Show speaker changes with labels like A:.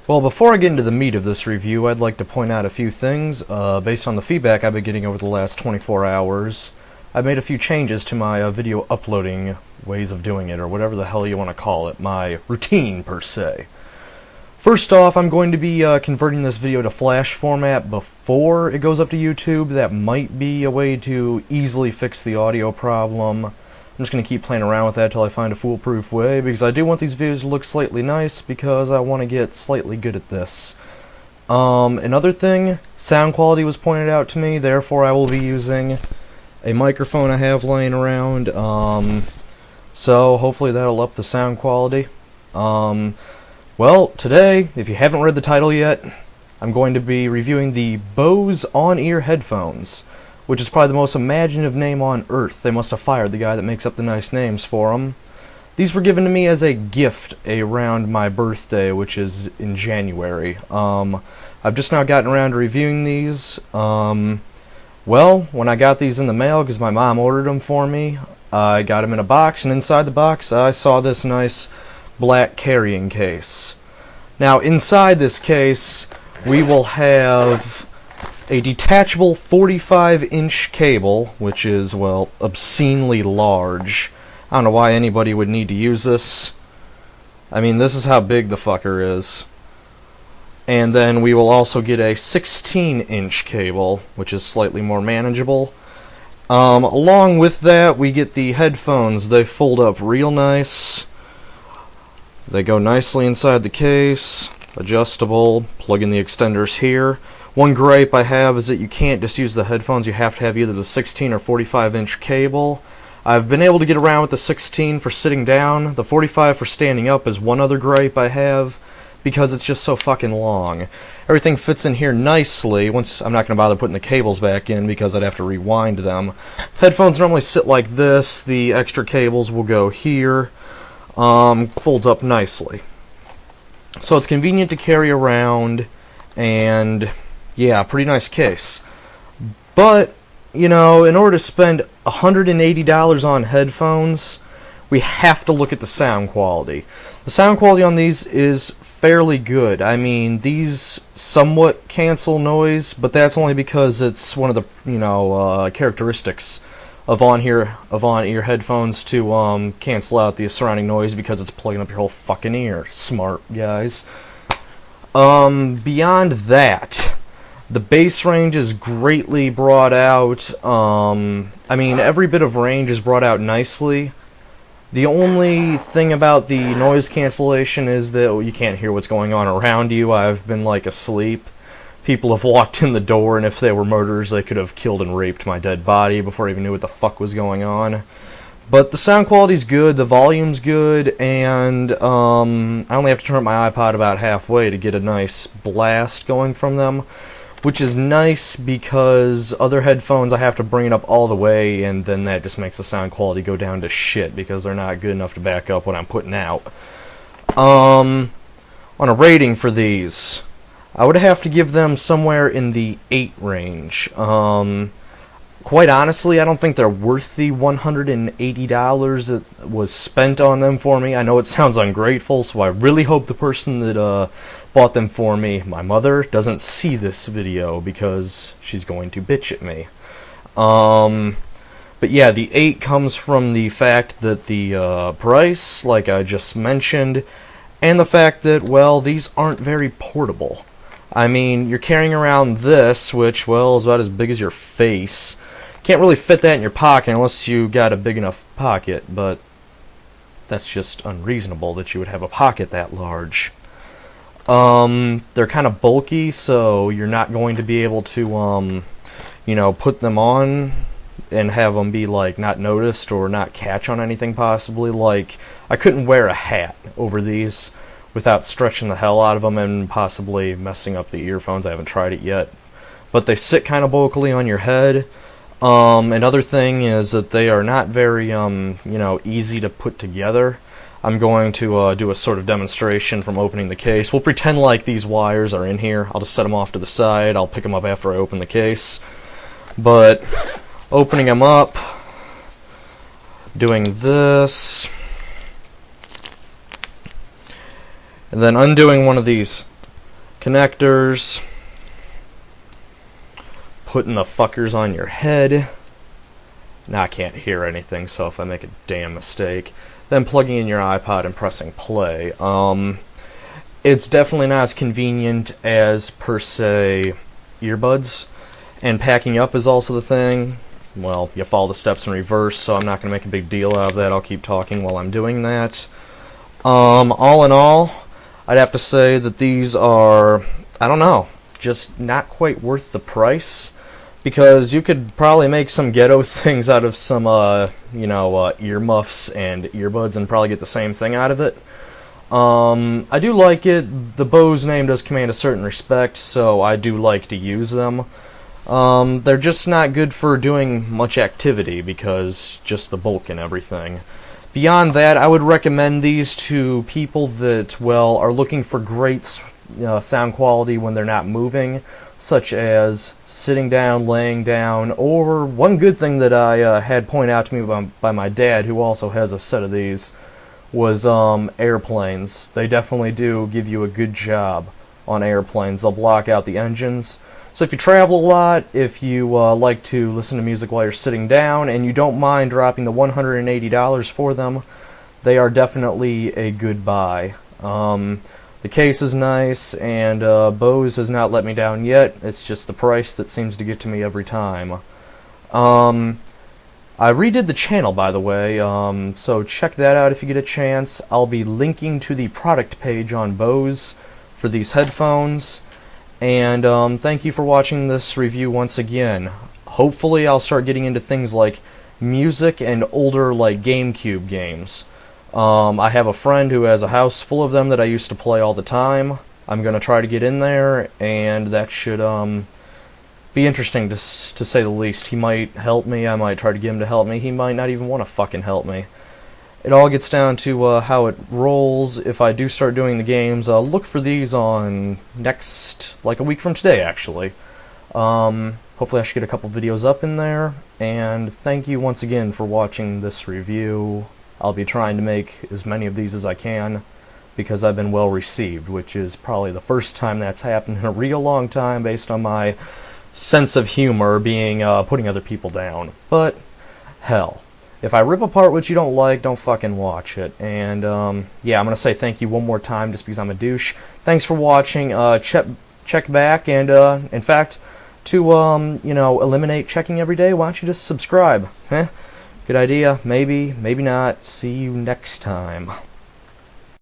A: Well, before I get into the meat of this review, I'd like to point out a few things. Based on the feedback I've been getting over the last 24 hours, I've made a few changes to my video uploading ways of doing it, or whatever the hell you want to call it, my routine, per se. First off, I'm going to be converting this video to Flash format before it goes up to YouTube. That might be a way to easily fix the audio problem. I'm just going to keep playing around with that till I find a foolproof way, because I do want these videos to look slightly nice, because I want to get slightly good at this. Another thing, sound quality was pointed out to me, therefore I will be using a microphone I have laying around, so hopefully that'll up the sound quality. Well, today, if you haven't read the title yet, I'm going to be reviewing the Bose on-ear headphones, which is probably the most imaginative name on earth. They must have fired the guy that makes up the nice names for them. These were given to me as a gift around my birthday, which is in January. I've just now gotten around to reviewing these. Well, when I got these in the mail, because my mom ordered them for me, I got them in a box, and inside the box I saw this nice black carrying case. Now, inside this case, we will have a detachable 45-inch cable, which is, well, obscenely large. I don't know why anybody would need to use this. I mean, this is how big the fucker is. And then we will also get a 16-inch cable, which is slightly more manageable. Along with that, we get the headphones. They fold up real nice. They go nicely inside the case. Adjustable. Plug in the extenders here. One gripe I have is that you can't just use the headphones. You have to have either the 16 or 45-inch cable. I've been able to get around with the 16 for sitting down. The 45 for standing up is one other gripe I have, because it's just so fucking long. Everything fits in here nicely. Once I'm not going to bother putting the cables back in because I'd have to rewind them. Headphones normally sit like this. The extra cables will go here. Folds up nicely. So it's convenient to carry around, and yeah, pretty nice case. But, you know, in order to spend $180 on headphones, we have to look at the sound quality. The sound quality on these is fairly good. I mean, these somewhat cancel noise, but that's only because it's one of the, you know, characteristics of on-ear headphones to cancel out the surrounding noise, because it's plugging up your whole fucking ear. Smart guys. Beyond that, the bass range is greatly brought out. I mean, every bit of range is brought out nicely. The only thing about the noise cancellation is that you can't hear what's going on around you. I've been, like, asleep. People have walked in the door, and if they were murderers, they could have killed and raped my dead body before I even knew what the fuck was going on. But the sound quality's good, the volume's good, and I only have to turn up my iPod about halfway to get a nice blast going from them, which is nice because other headphones I have to bring it up all the way, and then that just makes the sound quality go down to shit because they're not good enough to back up what I'm putting out. On a rating for these, I would have to give them somewhere in the 8 range. Quite honestly, I don't think they're worth the $180 that was spent on them for me. I know it sounds ungrateful, so I really hope the person that bought them for me, my mother, doesn't see this video, because she's going to bitch at me. But yeah, the 8 comes from the fact that the price, like I just mentioned, and the fact that, well, these aren't very portable. I mean, you're carrying around this, which, well, is about as big as your face. Can't really fit that in your pocket unless you got a big enough pocket, but that's just unreasonable that you would have a pocket that large. They're kind of bulky, so you're not going to be able to, you know, put them on and have them be, like, not noticed or not catch on anything possibly. Like, I couldn't wear a hat over these without stretching the hell out of them and possibly messing up the earphones. I haven't tried it yet. But they sit kind of bulkily on your head. Another thing is that they are not very, you know, easy to put together. I'm going to do a sort of demonstration from opening the case. We'll pretend like these wires are in here. I'll just set them off to the side. I'll pick them up after I open the case. But opening them up, doing this, and then undoing one of these connectors, putting the fuckers on your head. Now I can't hear anything, so if I make a damn mistake, then plugging in your iPod and pressing play. It's definitely not as convenient as, per se, earbuds, and packing up is also the thing. Well, you follow the steps in reverse, so I'm not going to make a big deal out of that. I'll keep talking while I'm doing that. All in all, I'd have to say that these are, I don't know, just not quite worth the price, because you could probably make some ghetto things out of some, earmuffs and earbuds and probably get the same thing out of it. I do like it. The Bose name does command a certain respect, so I do like to use them. They're just not good for doing much activity because just the bulk and everything. Beyond that, I would recommend these to people that, well, are looking for great sound quality when they're not moving, such as sitting down, laying down, or one good thing that I had pointed out to me by my dad, who also has a set of these, was airplanes. They definitely do give you a good job on airplanes. They'll block out the engines. So if you travel a lot, if you like to listen to music while you're sitting down, and you don't mind dropping the $180 for them, they are definitely a good buy. The case is nice, and Bose has not let me down yet. It's just the price that seems to get to me every time. I redid the channel, by the way, so check that out if you get a chance. I'll be linking to the product page on Bose for these headphones. And thank you for watching this review once again. Hopefully I'll start getting into things like music and older like GameCube games. I have a friend who has a house full of them that I used to play all the time. I'm going to try to get in there, and that should be interesting to say the least. He might help me, I might try to get him to help me, he might not even want to fucking help me. It all gets down to how it rolls. If I do start doing the games, look for these on like a week from today, actually. Hopefully I should get a couple videos up in there, and thank you once again for watching this review. I'll be trying to make as many of these as I can, because I've been well received, which is probably the first time that's happened in a real long time based on my sense of humor being putting other people down. But hell, if I rip apart what you don't like, don't fucking watch it. And yeah, I'm gonna say thank you one more time just because I'm a douche. Thanks for watching. Check back, and in fact, to eliminate checking every day, why don't you just subscribe? Good idea. Maybe, maybe not. See you next time.